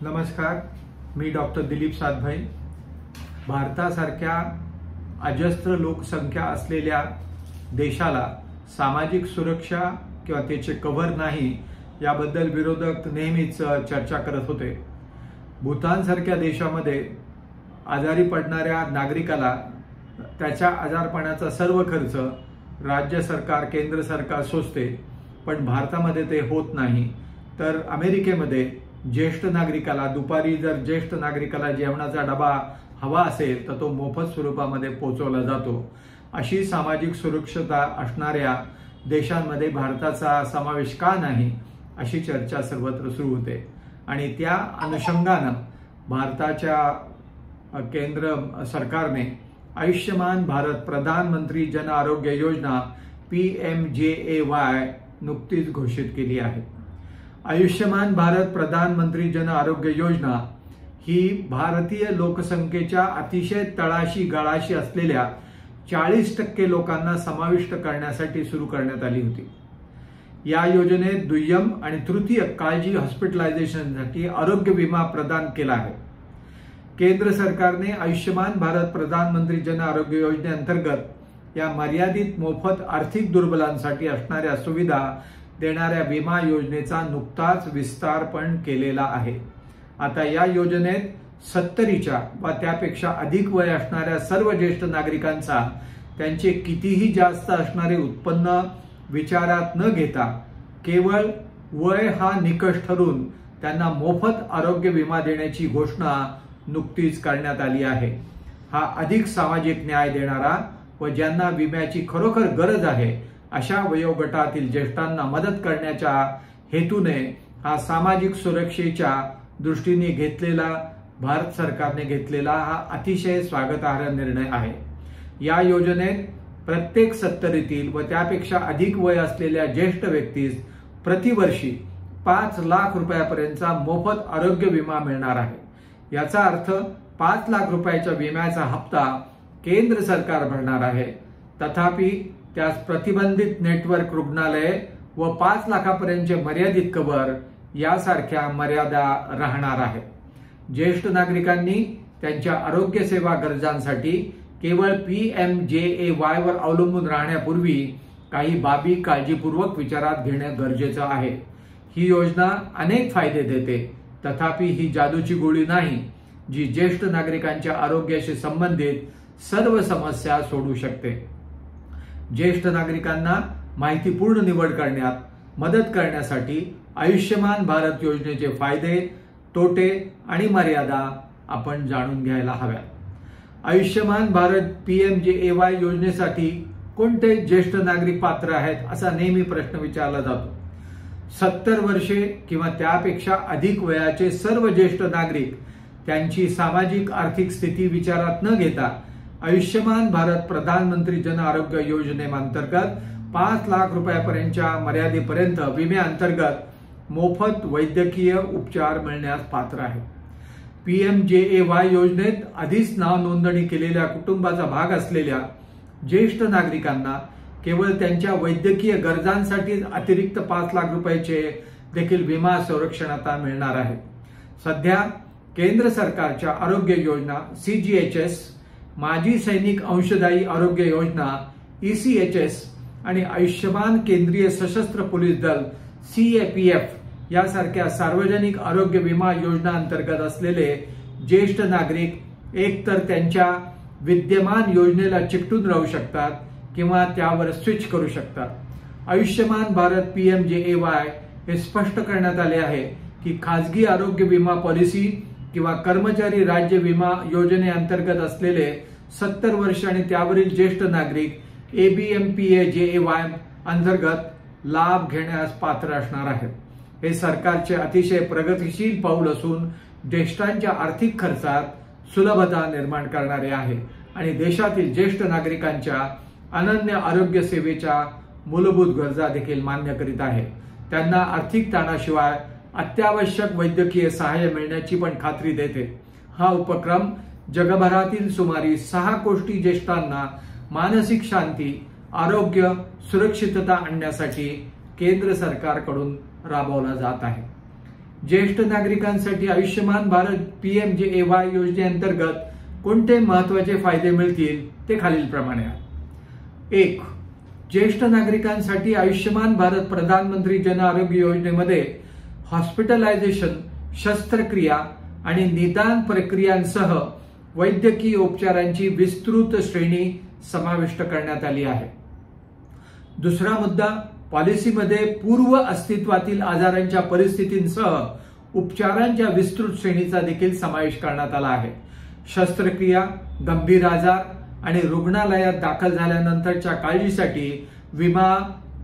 नमस्कार, मी डॉक्टर दिलीप सातभाई। भारतासारख्या अजस्त्र लोकसंख्या असलेल्या देशाला सामाजिक सुरक्षा किंवा त्याचे कव्हर नाही याबद्दल विरोधक नेहमीच चर्चा करत होते। भूतानसारख्या देशामध्ये आजारी पडणाऱ्या नागरिकाला त्याच्या आजारपणाचा सर्व खर्च राज्य सरकार केंद्र सरकार सोसते, पण भारतामध्ये ते होत नाही। तर अमेरिकेमध्ये ज्येष्ठ नागरिकाला दुपारी जर ज्येष्ठ नागरिकाला जेवणाचा डबा हवा असेल तर तो मोफत स्वरूपामध्ये पोहोचवला जातो। अशी सामाजिक सुरक्षता असणाऱ्या देशांमध्ये भारताचा समावेश का नाही अशी चर्चा सर्वत्र सुरू होते आणि त्या अनुषंगाने भारताच्या केंद्र सरकारने आयुष्यमान भारत प्रधानमंत्री जन आरोग्य योजना PMJAY नुकतीच घोषित केली आहे। आयुष्यमान भारत प्रधानमंत्री जन आरोग्य योजना ही भारतीय लोकसंख्येच्या अतिशय तळाशी गळाशी असलेल्या 40% लोकांना समाविष्ट करण्यासाठी सुरू करण्यात आली होती। या योजनेत दुय्यम आणि तृतीय काळजी हॉस्पिटलायझेशनसाठी आरोग्य विमा प्रदान केला आहे। केंद्र सरकारने आयुष्यमान भारत प्रधानमंत्री जन आरोग्य योजनेअंतर्गत या मर्यादित मोफत आर्थिक दुर्बलांसाठी असणाऱ्या सुविधा देणाऱ्या विमा योजनेचा नुकताच विस्तार पण केलेला आहे। आता या योजनेत 70च्या व त्यापेक्षा अधिक वय असणाऱ्या सर्व ज्येष्ठ नागरिकांचा त्यांचे कितीही जास्त असणारे उत्पन्न विचारात न घेता केवळ वय हा निकष ठरून त्यांना मोफत आरोग्य विमा देण्याची घोषणा नुकतीच करण्यात आली आहे। हा अधिक सामाजिक न्याय देणारा व ज्यांना विम्याची खरोखर गरज आहे अशा वयोगटातील ज्येष्ठांना मदत करण्याच्या हेतूने हा सामाजिक सुरक्षेच्या दृष्टीने भारत सरकारने घेतलेला हा अतिशय स्वागतार्ह निर्णय आहे। या योजनेत प्रत्येक 70तील व त्यापेक्षा अधिक वय असलेल्या ज्येष्ठ व्यक्तीस प्रतिवर्षी 5 लाख रुपयापर्यंतचा मोफत आरोग्य विमा मिळणार आहे। याचा अर्थ 5 लाख रुपयाच्या विम्याचा हप्ता केंद्र सरकार भरणार आहे। तथापि त्यास प्रतिबंधित नेटवर्क रुग्णालय व 5 लाखापर्यंतचे मर्यादित कव्हर यासारख्या मर्यादा राहणार आहेत। ज्येष्ठ नागरिकांनी त्यांच्या आरोग्य सेवा गरजांसाठी केवळ PMJAY वर अवलंबून राहण्यापूर्वी काही बाबी काळजीपूर्वक विचारात घेणे गरजेचे आहे। ही योजना अनेक फायदे देते, तथापि ही जादूची गोळी नाही जी ज्येष्ठ नागरिकांच्या आरोग्याशी संबंधित सर्व समस्या सोडवू शकते। ज्येष्ठ नागरिकांना माहितीपूर्ण निवड करण्यात मदत करण्यासाठी आयुष्यमान भारत योजनेचे फायदे, तोटे आणि मर्यादा आपण जाणून घ्यायला हव्यात। आयुष्यमान भारत PMJAY योजनेसाठी कोणते ज्येष्ठ नागरिक पात्र आहेत असा नेहमी प्रश्न विचारला जातो। 70 वर्षे किंवा त्यापेक्षा अधिक वयाचे सर्व ज्येष्ठ नागरिक त्यांची सामाजिक आर्थिक स्थिती विचारात न घेता आयुष्यमान भारत प्रधानमंत्री जन आरोग्य योजनेअंतर्गत 5 लाख रुपयापर्यंतच्या मर्यादेपर्यंत विम्याअंतर्गत मोफत वैद्यकीय उपचार मिळण्यास पात्र आहेत। PMJAY योजनेत आधीच नाव नोंदणी केलेल्या कुटुंबाचा भाग असलेल्या ज्येष्ठ नागरिकांना केवळ त्यांच्या वैद्यकीय गरजांसाठी अतिरिक्त 5 लाख रुपयाचे देखील विमा संरक्षण आता मिळणार आहे। सध्या केंद्र सरकारच्या आरोग्य योजना CGHS, माजी सैनिक अंशदायी आरोग्य योजना ECHS आणि आयुष्यमान केंद्रीय सशस्त्र पोलीस दल CAPF यासारख्या सार्वजनिक आरोग्य विमा योजना अंतर्गत असलेले ज्येष्ठ नागरिक एकतर त्यांच्या विद्यमान योजनेला चिकटून राहू शकतात किंवा त्यावर स्विच करू शकतात। आयुष्यमान भारत PMJAY हे स्पष्ट करण्यात आले आहे की खासगी आरोग्य विमा पॉलिसी किंवा कर्मचारी राज्य विमा योजनेअंतर्गत असलेले 70 वर्ष आणि त्यावरील ज्येष्ठ नागरिक ABMPAJAY अंतर्गत लाभ घेण्यास पात्र असणार आहेत। हे सरकारचे अतिशय प्रगतिशील पाऊल असून ज्येष्ठांच्या आर्थिक खर्चात सुलभता निर्माण करणारे आहे आणि देशातील ज्येष्ठ नागरिकांच्या अनन्य आरोग्य सेवेच्या मूलभूत गरजा देखील मान्य करीत आहे। त्यांना आर्थिक ताणाशिवाय अत्यावश्यक वैद्यकीय सहाय्य मिळण्याची पण खात्री देते। हा उपक्रम जगभरातील सुमारे 6 कोटी ज्येष्ठांना मानसिक शांती, आरोग्य, सुरक्षितता आणण्यासाठी केंद्र सरकारकडून राबवला जात आहे। ज्येष्ठ नागरिकांसाठी आयुष्यमान भारत PMJAY योजनेअंतर्गत कोणते महत्त्वाचे फायदे मिळतील ते खालीलप्रमाणे आहेत. 1. ज्येष्ठ नागरिकांसाठी आयुष्यमान भारत प्रधानमंत्री जन आरोग्य योजनेमध्ये हॉस्पिटलायझेशन, शस्त्रक्रिया आणि निदान प्रक्रियांसह वैद्यकीय उपचारांची विस्तृत श्रेणी समाविष्ट करण्यात आली आहे. दुसरा मुद्दा, पॉलिसीमध्ये पूर्व अस्तित्वातील आजारांच्या परिस्थितींसह उपचारांच्या विस्तृत श्रेणीचा देखील समावेश करण्यात आला आहे. शस्त्रक्रिया, गंभीर आजार आणि रुग्णालयात दाखल झाल्यानंतरच्या काळजीसाठी विमा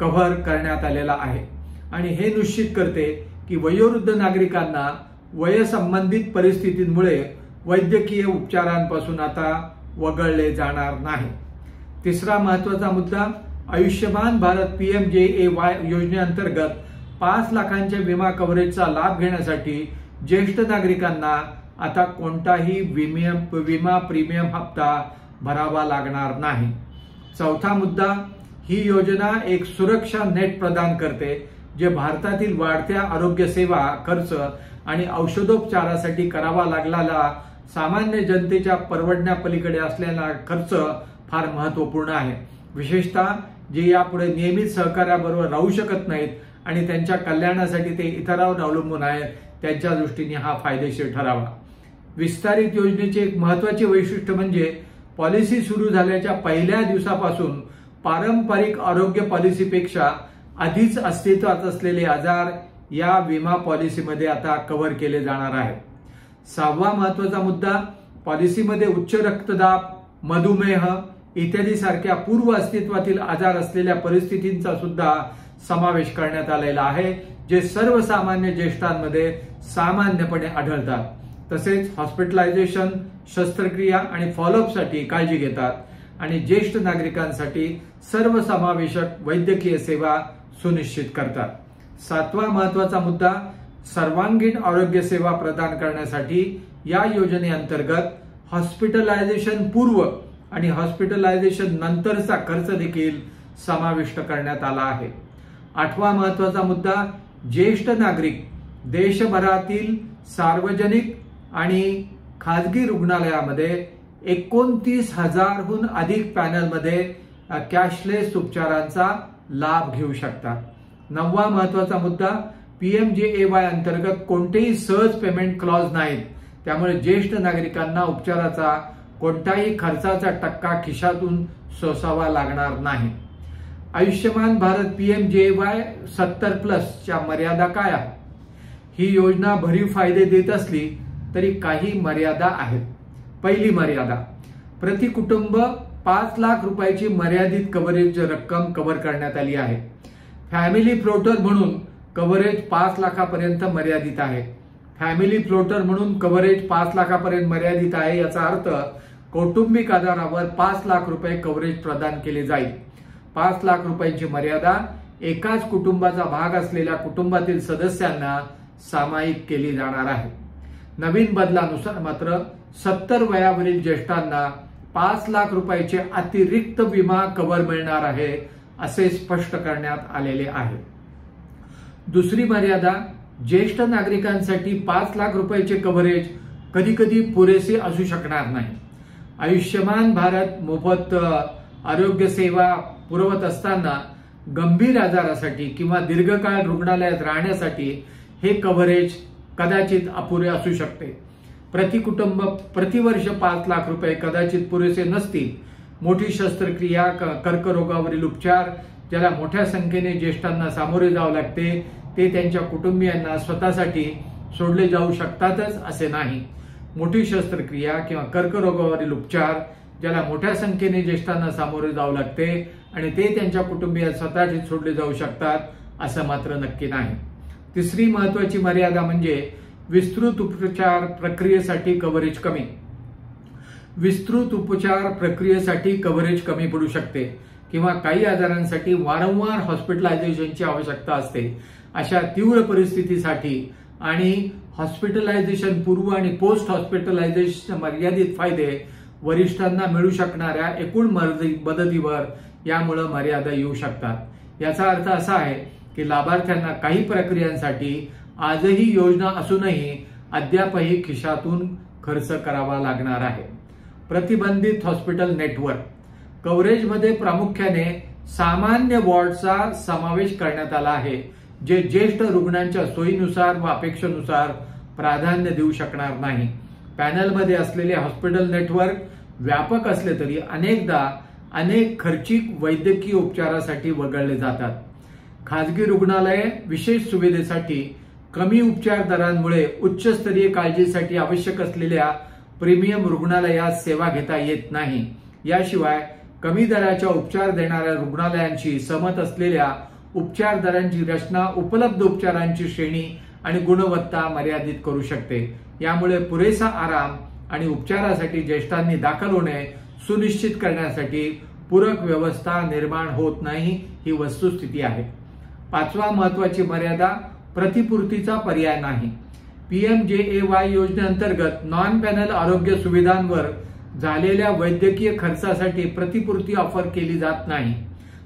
कव्हर करण्यात आलेला आहे आणि हे निश्चित करते की वयोवृद्ध नागरिकांना वयसंबंधित परिस्थितींमुळे वैद्यकीय उपचारांपासून आता वगळले जाणार नाही. तिसरा महत्त्वाचा मुद्दा, आयुष्यमान भारत PMJAY योजनेअंतर्गत 5 लाखांच्या विमा कव्हरेजचा लाभ घेण्यासाठी ज्येष्ठ नागरिकांना आता कोणताही विमा प्रीमियम हप्ता भरावा लागणार नाही. चौथा मुद्दा, ही योजना एक सुरक्षा नेट प्रदान करते जे भारतातील वाढत्या आरोग्य सेवा खर्च आणि औषधोपचारासाठी करावा लागलेला सामान्य जनतेच्या परवडण्यापलीकडे असलेला खर्च फार महत्त्वपूर्ण आहे. विशेषतः जे यापुढे नियमित सहकार्याबरोबर राहू शकत नाहीत आणि त्यांच्या कल्याणासाठी ते इतरांवर अवलंबून आहेत, त्यांच्या दृष्टीने हा फायदेशीर ठरावा. विस्तारित योजनेचे एक महत्त्वाचे वैशिष्ट्य म्हणजे पॉलिसी सुरू झाल्याच्या पहिल्या दिवसापासून पारंपरिक आरोग्य पॉलिसीपेक्षा आधीच अस्तित्वात असलेले आजार या विमा पॉलिसीमध्ये आता कव्हर केले जाणार आहेत. 6वा महत्त्वाचा मुद्दा, पॉलिसीमध्ये उच्च रक्तदाब, मधुमेह इत्यादी सारख्या पूर्व अस्तित्वातील आजार असलेल्या परिस्थितींचा सुद्धा समावेश करण्यात आलेला आहे, जे सर्वसामान्य ज्येष्ठांमध्ये सामान्यपणे आढळतात. तसेच हॉस्पिटलायझेशन, शस्त्रक्रिया आणि फॉलोअपसाठी काळजी घेतात आणि ज्येष्ठ नागरिकांसाठी सर्वसमावेशक वैद्यकीय सेवा सुनिश्चित करतात. 7वा महत्त्वाचा मुद्दा, सर्वांगीण आरोग्य सेवा प्रदान करण्यासाठी या योजनेअंतर्गत हॉस्पिटलायझेशन पूर्व आणि हॉस्पिटलायझेशन नंतरचा खर्च देखील समाविष्ट करण्यात आला आहे. 8वा महत्त्वाचा मुद्दा, ज्येष्ठ नागरिक देशभरातील सार्वजनिक आणि खाजगी रुग्णालयामध्ये 29,000हून अधिक पॅनलमध्ये कॅशलेस उपचारांचा लाभ घेऊ शकतात. 9वा महत्त्वाचा मुद्दा, PMJAY अंतर्गत कोणतेही सहज पेमेंट क्लॉज नाहीत, त्यामुळे ज्येष्ठ नागरिकांना उपचाराचा कोणताही खर्चाचा टक्का खिशातून सोसावा लागणार नाही. आयुष्यमान भारत PMJAY 70+ च्या मर्यादा काय आहेत? ही योजना भरीव फायदे देत असली तरी काही मर्यादा आहेत. पहिली मर्यादा, प्रति कुटुंब 5 लाख रुपयाची मर्यादित कव्हरेज रक्कम कव्हर करण्यात आली आहे. फॅमिली फ्लोटर म्हणून कव्हरेज 5 लाखापर्यंत मर्यादित आहे. फॅमिली फ्लोटर म्हणून कव्हरेज 5 लाखापर्यंत मर्यादित आहे, याचा अर्थ कौटुंबिक आधारावर 5 लाख रुपये कव्हरेज प्रदान केले जाईल. 5 लाख रुपयांची मर्यादा एकाच कुटुंबाचा भाग असलेल्या कुटुंबातील सदस्यांना सामायिक केली जाणार आहे. नवीन बदलानुसार मात्र 70 वयावरील ज्येष्ठांना 5 लाख रुपयाचे अतिरिक्त विमा कव्हर मिळणार आहे असे स्पष्ट करण्यात आलेले आहे. दुसरी मर्यादा, ज्येष्ठ नागरिकांसाठी 5 लाख रुपयाचे कव्हरेज कधी कधी पुरेसे असू शकणार नाही. आयुष्यमान भारत मोफत आरोग्य सेवा पुरवत असताना गंभीर आजारासाठी किंवा दीर्घकाळ रुग्णालयात राहण्यासाठी हे कव्हरेज कदाचित अपुरे असू शकते. प्रति कुटुंब प्रतिवर्ष 5 लाख रुपये कदाचित पुरेसे नसतील. मोठी शस्त्रक्रिया, कर्करोगावरील उपचार, ज्याला मोठ्या संख्येने ज्येष्ठांना सामोरे जावे लागते, ते त्यांच्या कुटुंबियांना स्वतःसाठी सोडले जाऊ शकतातच असे नाही. मोठी शस्त्रक्रिया किंवा कर्करोगावरील उपचार, ज्याला मोठ्या संख्येने ज्येष्ठांना सामोरे जावे लागते आणि ते त्यांच्या कुटुंबियांना स्वतःशी सोडले जाऊ शकतात असं मात्र नक्की नाही. तिसरी महत्वाची मर्यादा म्हणजे विस्तृत उपचार प्रक्रियेसाठी कव्हरेज कमी. विस्तृत उपचार प्रक्रियेसाठी कव्हरेज कमी पडू शकते किंवा काही आजारांसाठी वारंवार हॉस्पिटलायझेशनची आवश्यकता असते. अशा तीव्र परिस्थितीसाठी आणि हॉस्पिटलायझेशन पूर्व आणि पोस्ट हॉस्पिटलायझेशन मर्यादित फायदे वरिष्ठांना मिळू शकणाऱ्या एकूण मदतीवर यामुळे मर्यादा येऊ शकतात. याचा अर्थ असा आहे की लाभार्थ्यांना काही प्रक्रियांसाठी आजही योजना असूनही अद्यापही खिशातून खर्च करावा लागणार आहे. प्रतिबंधित हॉस्पिटल नेटवर्क कव्हरेजमध्ये प्रामुख्याने सामान्य वॉर्डचा समावेश करण्यात आला आहे, जे ज्येष्ठ रुग्णांच्या सोयीनुसार व अपेक्षेनुसार प्राधान्य देऊ शकणार नाही. पॅनलमध्ये असलेले हॉस्पिटल नेटवर्क व्यापक असले तरी अनेकदा अनेक खर्चिक वैद्यकीय उपचारासाठी वगळले जातात. खाजगी रुग्णालये विशेष सुविधेसाठी कमी उपचार दरांमुळे उच्चस्तरीय काळजीसाठी आवश्यक असलेल्या प्रीमियम रुग्णालयात सेवा घेता येत नाही. याशिवाय कमी दराच्या उपचार देणाऱ्या रुग्णालयांशी सहमत असलेल्या उपचार दरांची रचना उपलब्ध उपचारांची श्रेणी आणि गुणवत्ता मर्यादित करू शकते. यामुळे पुरेसा आराम आणि उपचारासाठी ज्येष्ठांनी दाखल होणे सुनिश्चित करण्यासाठी पूरक व्यवस्था निर्माण होत नाही, ही वस्तुस्थिती आहे. पाचवा महत्वाची मर्यादा प्रतिपूर्तीचा पर्याय नाही. PMJAY योजनेअंतर्गत नॉन पॅनल आरोग्य सुविधांवर झालेल्या वैद्यकीय खर्चासाठी प्रतिपूर्ती ऑफर केली जात नाही.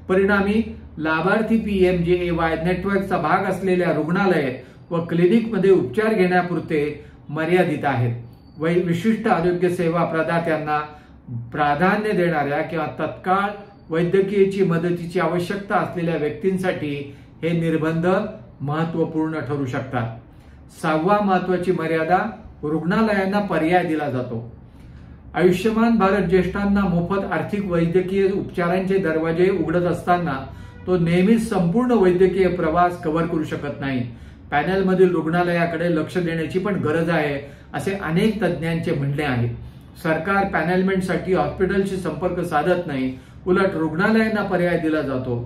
परिणामी लाभार्थी PMJAY नेटवर्कचा भाग असलेल्या रुग्णालये व क्लिनिकमध्ये उपचार घेण्यापुरते मर्यादित आहेत. विशिष्ट आरोग्य सेवा प्रदात्यांना प्राधान्य देणाऱ्या किंवा तत्काळ वैद्यकीय मदतीची आवश्यकता असलेल्या व्यक्तींसाठी हे निर्बंध महत्वपूर्ण ठरू शकतात. सहावा महत्वाची मर्यादा रुग्णालयांना पर्याय दिला जातो. आयुष्यमान भारत ज्येष्ठांना मोफत आर्थिक वैद्यकीय उपचारांचे दरवाजे उघडत असताना तो नेहमीच संपूर्ण वैद्यकीय प्रवास कव्हर करू शकत नाही. पॅनलमधील रुग्णालयाकडे लक्ष देण्याची पण गरज आहे, असे अनेक तज्ज्ञांचे म्हणणे आहे. सरकार पॅनलमेंटसाठी हॉस्पिटलशी संपर्क साधत नाही, उलट रुग्णालयांना पर्याय दिला जातो.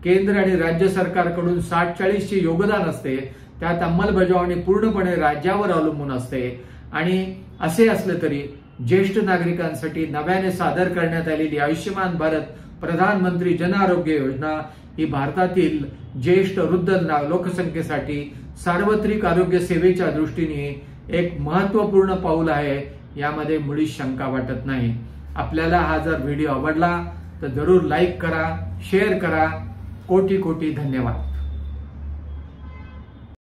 केंद्र आणि राज्य सरकारकडून 60-40 चे योगदान असते, त्यात अंमलबजावणी पूर्णपणे राज्यावर अवलंबून असते. आणि असे असले तरी ज्येष्ठ नागरिकांसाठी नव्याने सादर करण्यात आलेली आयुष्यमान भारत प्रधानमंत्री जन आरोग्य योजना ही भारतातील ज्येष्ठ वृद्ध लोकसंख्येसाठी सार्वत्रिक आरोग्य सेवेच्या दृष्टीने एक महत्वपूर्ण पाऊल आहे, यामध्ये मुळीच शंका वाटत नाही. आपल्याला हा जर व्हिडिओ आवडला तर जरूर लाईक करा, शेअर करा. कोटी कोटी धन्यवाद.